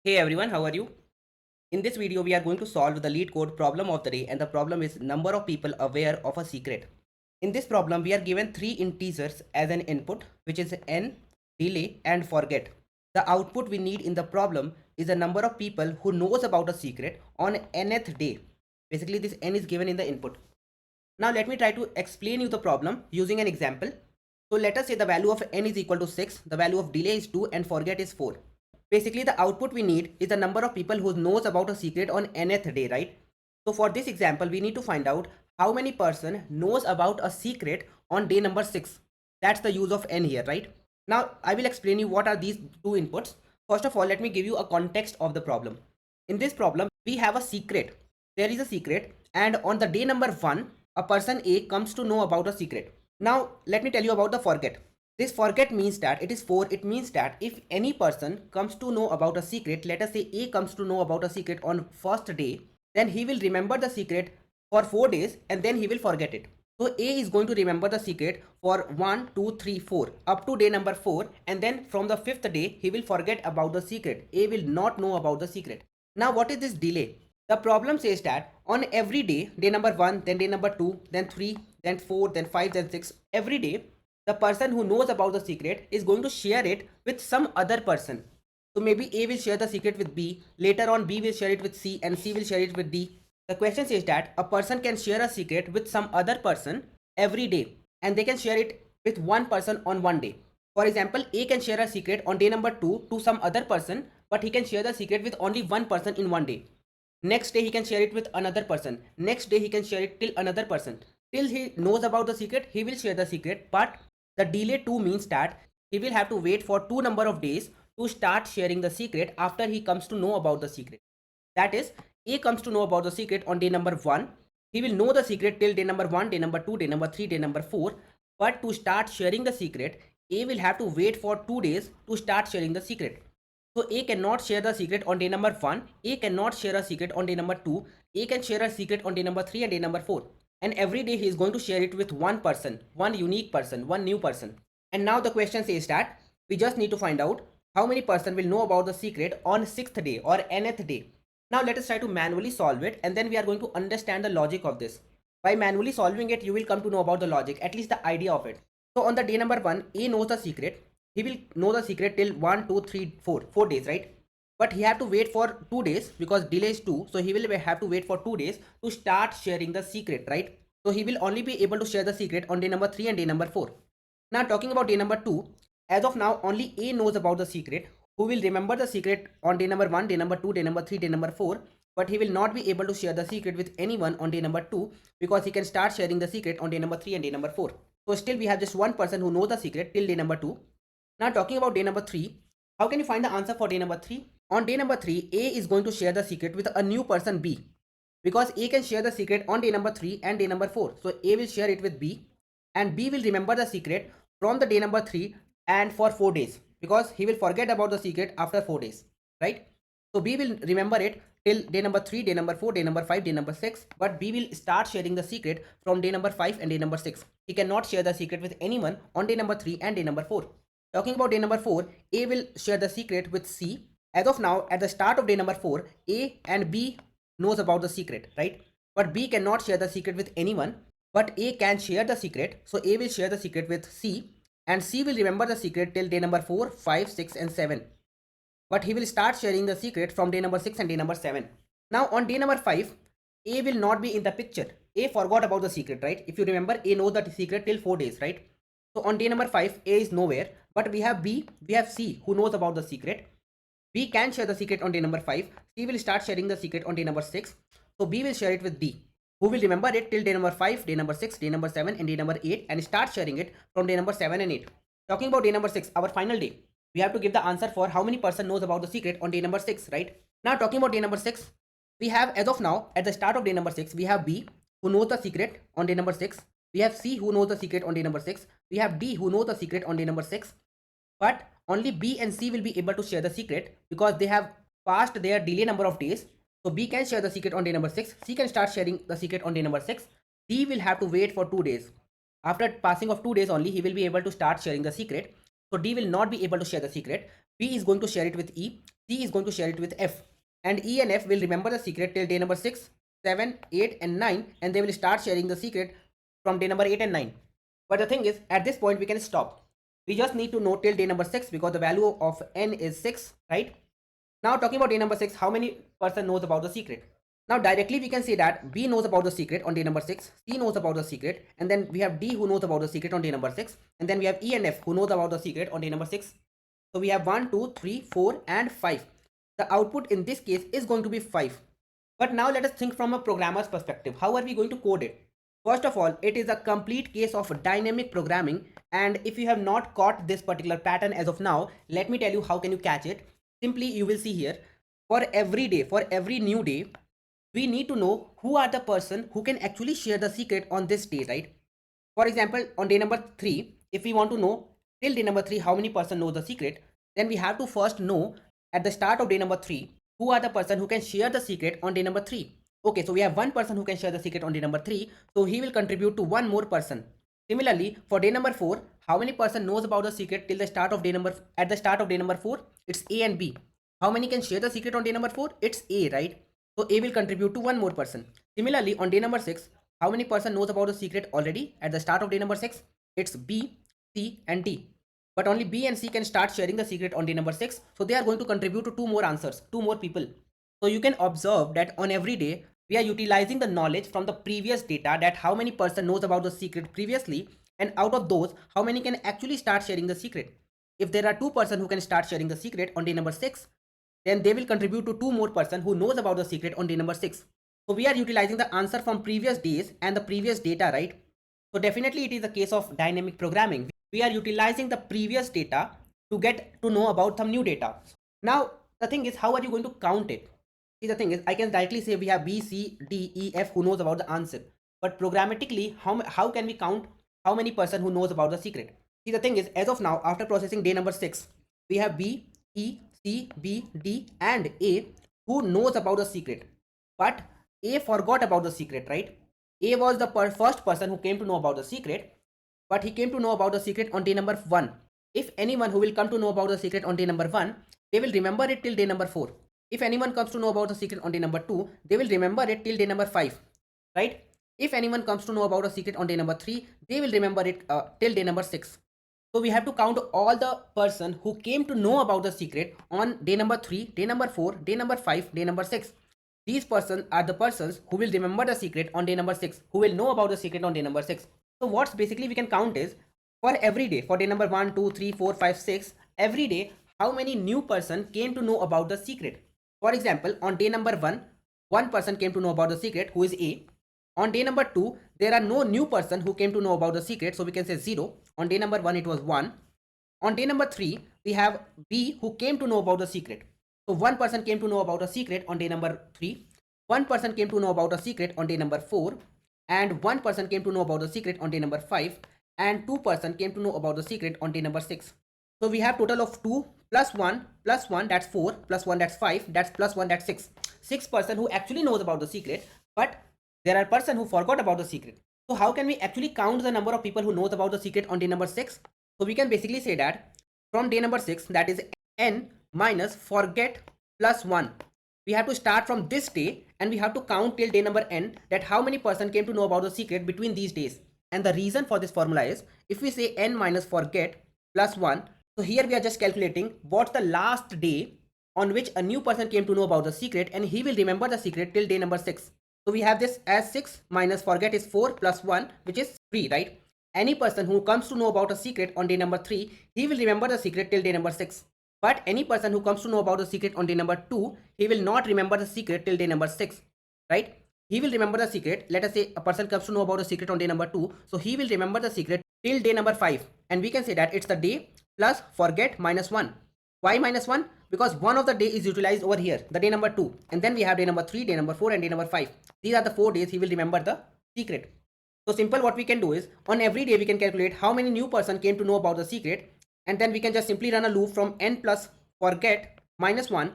Hey everyone, how are you? In this video, we are going to solve the Leetcode problem of the day, and the problem is number of people aware of a secret. In this problem, we are given three integers as an input, which is n, delay and forget. The output we need in the problem is the number of people who knows about a secret on nth day. Basically, this n is given in the input. Now let me try to explain you the problem using an example. So let us say the value of n is equal to 6, the value of delay is 2 and forget is 4. Basically the output we need is the number of people who knows about a secret on nth day, right? So for this example, we need to find out how many person knows about a secret on day number 6. That's the use of n here, right? Now I will explain you what are these two inputs. First of all, let me give you a context of the problem. In this problem, we have a secret. There is a secret, and on the day number 1, a person A comes to know about a secret. Now let me tell you about the forget. This forget means that it is 4. It means that if any person comes to know about a secret, let us say A comes to know about a secret on first day, then he will remember the secret for 4 days and then he will forget it. So A is going to remember the secret for 1, 2, 3, 4 up to day number 4, and then from the 5th day he will forget about the secret. A will not know about the secret. Now what is this delay? The problem says that on every day, day number 1, then day number 2, then 3, then 4, then 5, then 6, every day the person who knows about the secret is going to share it with some other person. So maybe A will share the secret with B, later on B will share it with C, and C will share it with D. The question says that a person can share a secret with some other person every day, and they can share it with one person on one day. For example, A can share a secret on day number 2 to some other person, but he can share the secret with only one person in one day. Next day he can share it with another person. Next day he can share it till another person. Till he knows about the secret, he will share the secret, but the delay 2 means that he will have to wait for 2 number of days to start sharing the secret after he comes to know about the secret. That is, A comes to know about the secret on day number 1. He will know the secret till day number 1, day number 2, day number 3, day number 4. But to start sharing the secret, A will have to wait for 2 days to start sharing the secret. So A cannot share the secret on day number 1. A cannot share a secret on day number 2. A can share a secret on day number 3 and day number 4. And every day he is going to share it with one person, one unique person, one new person. And now the question says that we just need to find out how many person will know about the secret on 6th day or nth day. Now let us try to manually solve it, and then we are going to understand the logic of this. By manually solving it, you will come to know about the logic, at least the idea of it. So on the day number 1, A knows the secret. He will know the secret till 1, 2, 3, 4, 4 days, right? But he have to wait for 2 days because delay is 2. So he will have to wait for 2 days to start sharing the secret, right? So he will only be able to share the secret on day number 3 and day number 4. Now talking about day number 2, as of now only A knows about the secret, who will remember the secret on day number 1, day number 2, day number 3, day number 4. But he will not be able to share the secret with anyone on day number 2 because he can start sharing the secret on day number 3 and day number 4. So still we have just one person who knows the secret till day number 2. Now talking about day number 3, how can you find the answer for day number 3? On day number 3, A is going to share the secret with a new person B, because A can share the secret on day number 3 and day number 4. So A will share it with B, and B will remember the secret from the day number 3 and for 4 days, because he will forget about the secret after 4 days, right? So B will remember it till day number 3, day number 4, day number 5, day number 6, but B will start sharing the secret from day number 5 and day number 6. He cannot share the secret with anyone on day number 3 and day number 4. Talking about day number 4, A will share the secret with C. As of now, at the start of day number 4, A and B knows about the secret, right? But B cannot share the secret with anyone, but A can share the secret. So A will share the secret with C, and C will remember the secret till day number 4, 5, 6 and 7. But he will start sharing the secret from day number 6 and day number 7. Now on day number 5, A will not be in the picture. A forgot about the secret, right? If you remember, A knows the secret till 4 days, right? So on day number 5, A is nowhere, but we have B, we have C who knows about the secret. B can share the secret on day number 5. C will start sharing the secret on day number 6. So B will share it with D, who will remember it till day number 5, day number 6, day number 7 and day number 8, and start sharing it from day number 7 and 8. Talking about day number 6, our final day, we have to give the answer for how many person knows about the secret on day number 6, right? Now talking about day number 6, we have, as of now, at the start of day number 6, we have B who knows the secret on day number 6. We have C who knows the secret on day number 6. We have D who knows the secret on day number 6. But only B and C will be able to share the secret because they have passed their delay number of days. So B can share the secret on day number 6. C can start sharing the secret on day number 6. D will have to wait for 2 days. After passing of 2 days only, he will be able to start sharing the secret. So D will not be able to share the secret. B is going to share it with E. C is going to share it with F. And E and F will remember the secret till day number 6, 7, 8 and 9, and they will start sharing the secret from day number 8 and 9. But the thing is, at this point we can stop. We just need to know till day number 6 because the value of n is 6, right? Now talking about day number 6, how many person knows about the secret? Now directly we can say that B knows about the secret on day number 6, C knows about the secret, and then we have D who knows about the secret on day number 6, and then we have E and F who knows about the secret on day number 6. So we have 1, 2, 3, 4 and 5. The output in this case is going to be 5. But now let us think from a programmer's perspective. How are we going to code it? First of all, it is a complete case of dynamic programming, and if you have not caught this particular pattern as of now, let me tell you how can you catch it. Simply you will see here, for every day, for every new day, we need to know who are the person who can actually share the secret on this day, right? For example, on day number 3, if we want to know till day number 3 how many person know the secret, then we have to first know at the start of day number 3 who are the person who can share the secret on day number 3. Okay, so we have one person who can share the secret on day number 3, so he will contribute to one more person. Similarly, for day number 4, how many person knows about the secret till the start of day number, at the start of day number 4? It's A and B. How many can share the secret on day number 4? It's A, right? So A will contribute to one more person. Similarly, on day number 6, how many person knows about the secret already at the start of day number 6? It's B, C and D. But only B and C can start sharing the secret on day number 6. So they are going to contribute to two more answers, two more people. So you can observe that on every day, we are utilizing the knowledge from the previous data, that how many person knows about the secret previously, and out of those, how many can actually start sharing the secret. If there are two person who can start sharing the secret on day number 6, then they will contribute to two more person who knows about the secret on day number 6. So we are utilizing the answer from previous days and the previous data, right? So definitely it is a case of dynamic programming. We are utilizing the previous data to get to know about some new data. Now the thing is, how are you going to count it? See, the thing is, I can directly say we have B, C, D, E, F who knows about the answer. But programmatically, how can we count how many person who knows about the secret? See, the thing is, as of now, after processing day number 6, we have B, E, C, B, D and A who knows about the secret. But A forgot about the secret, right? A was the first person who came to know about the secret, but he came to know about the secret on day number 1. If anyone who will come to know about the secret on day number 1, they will remember it till day number 4. If anyone comes to know about the secret on day number 2, they will remember it till day number 5, right? If anyone comes to know about a secret on day number 3, they will remember it till day number 6. So we have to count all the person who came to know about the secret on day number 3, day number 4, day number 5, day number 6. These persons are the persons who will remember the secret on day number 6, who will know about the secret on day number 6. So what's basically we can count is, for every day, for day number 1, 2, 3, 4, 5, 6, every day, how many new person came to know about the secret. For example, on day number 1, one person came to know about the secret, who is A. On day number 2, there are no new person who came to know about the secret, so we can say 0. On day number 1, it was 1. On day number 3, we have B who came to know about the secret. So one person came to know about a secret on day number 3. One person came to know about a secret on day number 4. And one person came to know about the secret on day number 5. And two person came to know about the secret on day number 6. So we have total of 2 plus 1 plus 1, that's 4, plus 1, that's 5, that's plus 1, that's 6. 6 person who actually knows about the secret, but there are person who forgot about the secret. So how can we actually count the number of people who knows about the secret on day number 6? So we can basically say that from day number 6, that is n minus forget plus 1. We have to start from this day and we have to count till day number n, that how many person came to know about the secret between these days. And the reason for this formula is, if we say n minus forget plus 1, so here we are just calculating what's the last day on which a new person came to know about the secret, and he will remember the secret till day number 6. So we have this as 6 minus forget is 4 plus 1, which is 3, right? Any person who comes to know about a secret on day number 3, he will remember the secret till day number 6. But any person who comes to know about the secret on day number 2, he will not remember the secret till day number 6, right? He will remember the secret. Let us say a person comes to know about the secret on day number 2, so he will remember the secret till day number 5. And we can say that it's the day plus forget minus 1. Why minus 1? Because one of the day is utilized over here, the day number 2. And then we have day number 3, day number 4 and day number 5. These are the 4 days he will remember the secret. So simple, what we can do is, on every day we can calculate how many new person came to know about the secret. And then we can just simply run a loop from n plus forget minus 1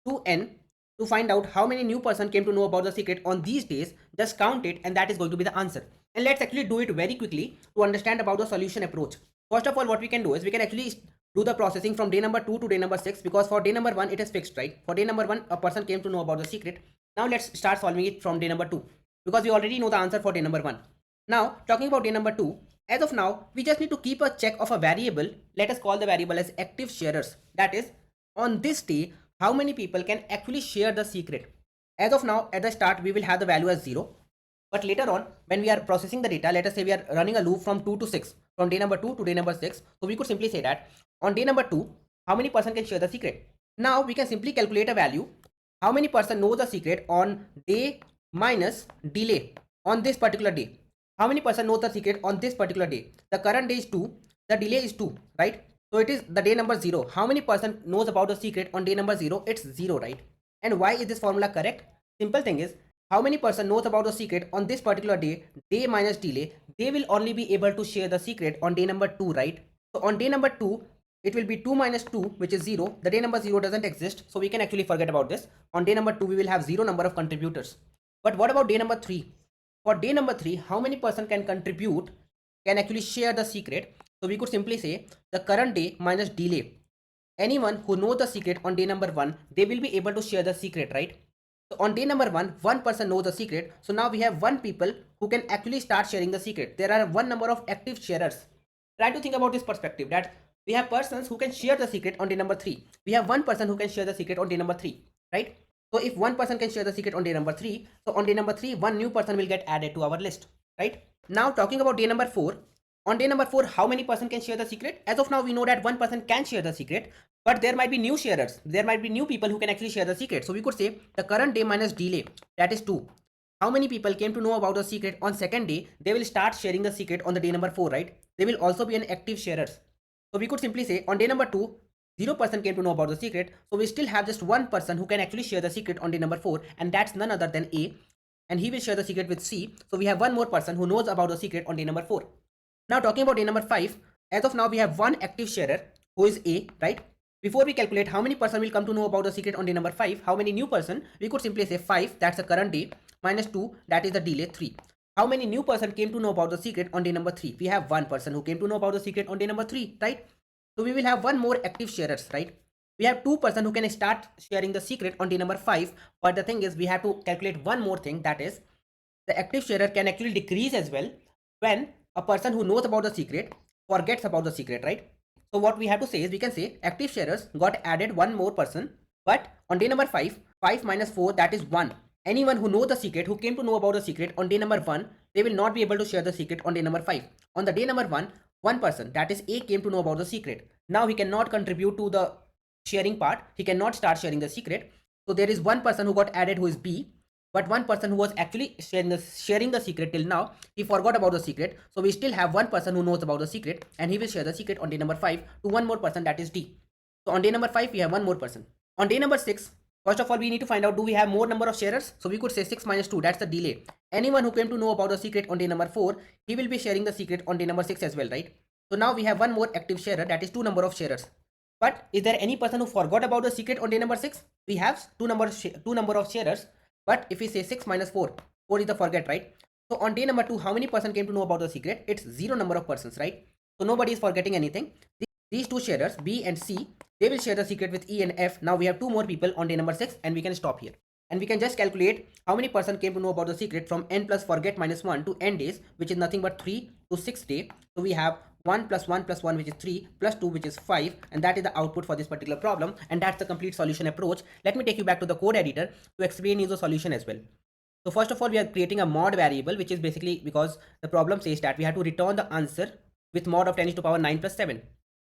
to n to find out how many new person came to know about the secret on these days. Just count it and that is going to be the answer. And let's actually do it very quickly to understand about the solution approach. First of all, what we can do is we can actually do the processing from day number 2 to day number 6, because for day number 1 it is fixed, right? For day number 1 a person came to know about the secret. Now let's start solving it from day number 2, because we already know the answer for day number 1. Now talking about day number 2, as of now we just need to keep a check of a variable. Let us call the variable as active sharers. That is, on this day how many people can actually share the secret. As of now, at the start we will have the value as 0, but later on when we are processing the data, let us say we are running a loop from 2 to 6, from day number 2 to day number 6. So we could simply say that on day number 2 how many person can share the secret. Now we can simply calculate a value, how many person know the secret on day minus delay on this particular day. How many person knows the secret on this particular day? The current day is 2, the delay is 2, right? So it is the day number 0. How many person knows about the secret on day number 0? It's 0, right? And why is this formula correct? Simple thing is, how many person knows about the secret on this particular day, day minus delay, they will only be able to share the secret on day number 2, right? So on day number 2, it will be 2 minus 2, which is 0. The day number 0 doesn't exist, so we can actually forget about this. On day number 2, we will have 0 number of contributors. But what about day number 3? For day number 3, how many person can contribute, can actually share the secret? So we could simply say the current day minus delay. Anyone who knows the secret on day number 1, they will be able to share the secret, right? So on day number 1, one person knows the secret. So now we have 1 people who can actually start sharing the secret. There are 1 number of active sharers. Try to think about this perspective, that we have persons who can share the secret on day number 3. We have 1 person who can share the secret on day number 3, right? So if 1 person can share the secret on day number 3, so on day number 3, 1 new person will get added to our list, right? Now talking about day number 4, on day number 4, how many person can share the secret? As of now, we know that 1 person can share the secret, but there might be new sharers. There might be new people who can actually share the secret. So we could say the current day minus delay, that is 2. How many people came to know about the secret on second day? They will start sharing the secret on the day number 4, right? They will also be an active sharers. So we could simply say on day number 2, 0 person came to know about the secret. So we still have just 1 person who can actually share the secret on day number 4, and that's none other than A, and he will share the secret with C. So we have 1 more person who knows about the secret on day number 4. Now talking about day number 5, as of now we have 1 active sharer who is A, right? Before we calculate how many person will come to know about the secret on day number 5, how many new person, we could simply say 5, that's the current day, minus 2, that is the delay, 3. How many new person came to know about the secret on day number 3? We have 1 person who came to know about the secret on day number 3, right? So we will have 1 more active sharers, right? We have 2 person who can start sharing the secret on day number 5, but the thing is we have to calculate one more thing, that is the active sharer can actually decrease as well when a person who knows about the secret forgets about the secret, right? So what we have to say is, we can say active sharers got added 1 more person, but on day number 5, 5 minus 4, that is 1. Anyone who knows the secret, who came to know about the secret on day number 1, they will not be able to share the secret on day number 5. On the day number 1, 1 person, that is A, came to know about the secret. Now he cannot contribute to the sharing part. He cannot start sharing the secret. So there is 1 person who got added who is B, but 1 person who was actually sharing the secret till now, he forgot about the secret. So we still have 1 person who knows about the secret, and he will share the secret on day number 5 to 1 more person, that is D. So on day number 5 we have 1 more person. On day number 6, first of all we need to find out, do we have more number of sharers? So we could say 6 minus 2, that's the delay. Anyone who came to know about the secret on day number 4, he will be sharing the secret on day number 6 as well, right? So now we have 1 more active sharer, that is 2 number of sharers. But is there any person who forgot about the secret on day number 6? We have 2 number of sharers. But if we say 6 minus 4, 4 is the forget, right? So on day number 2, how many person came to know about the secret? It's 0 number of persons, right? So nobody is forgetting anything. These 2 sharers, B and C, they will share the secret with E and F. Now we have 2 more people on day number 6, and we can stop here. And we can just calculate how many person came to know about the secret from n plus forget minus 1 to n days, which is nothing but 3 to 6 day. So we have 1 plus 1 plus 1, which is 3, plus 2, which is 5, and that is the output for this particular problem, and that's the complete solution approach. Let me take you back to the code editor to explain you the solution as well. So first of all, we are creating a mod variable, which is basically because the problem says that we have to return the answer with mod of 10 to the power 9 plus 7.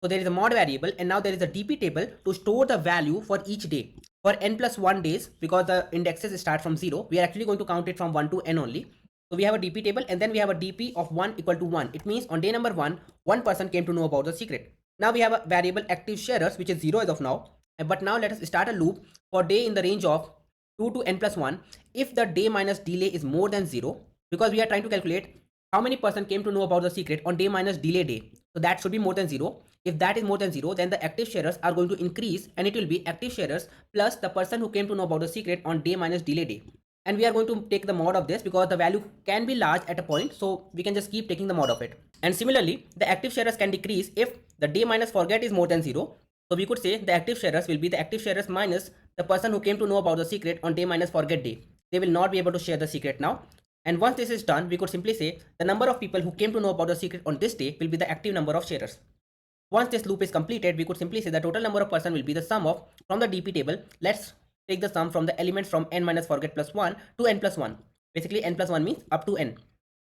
So there is a mod variable, and now there is a dp table to store the value for each day. For n plus 1 days, because the indexes start from 0, we are actually going to count it from 1 to n only. So we have a dp table, and then we have a dp of 1 equal to 1. It means on day number 1, 1 person came to know about the secret. Now we have a variable active sharers, which is 0 as of now. But now let us start a loop for day in the range of 2 to n plus 1. If the day minus delay is more than 0, because we are trying to calculate how many person came to know about the secret on day minus delay day. So that should be more than 0. If that is more than 0, then the active sharers are going to increase, and it will be active sharers plus the person who came to know about the secret on day minus delay day. and we are going to take the mod of this because the value can be large at a point, so we can just keep taking the mod of it. And similarly, the active sharers can decrease if the day minus forget is more than 0. So we could say the active sharers will be the active sharers minus the person who came to know about the secret on day minus forget day. They will not be able to share the secret now. And once this is done, we could simply say the number of people who came to know about the secret on this day will be the active number of sharers. Once this loop is completed, we could simply say the total number of person will be the sum of, from the DP table, let's take the sum from the elements from n minus forget plus 1 to n plus 1. Basically n plus 1 means up to n.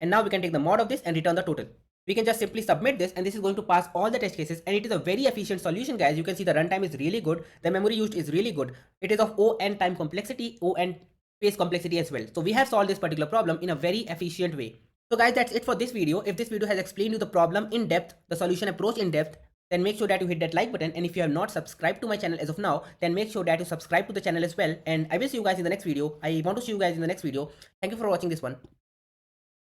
And now we can take the mod of this and return the total. We can just simply submit this, and this is going to pass all the test cases, and it is a very efficient solution, guys. You can see the runtime is really good, the memory used is really good. It is of O(n) time complexity, O(n) space complexity as well. So we have solved this particular problem in a very efficient way. So guys, that's it for this video. If this video has explained you the problem in depth, the solution approach in depth, then make sure that you hit that like button, and if you have not subscribed to my channel as of now, then make sure that you subscribe to the channel as well. And I will see you guys in the next video. I want to see you guys in the next video. Thank you for watching this one.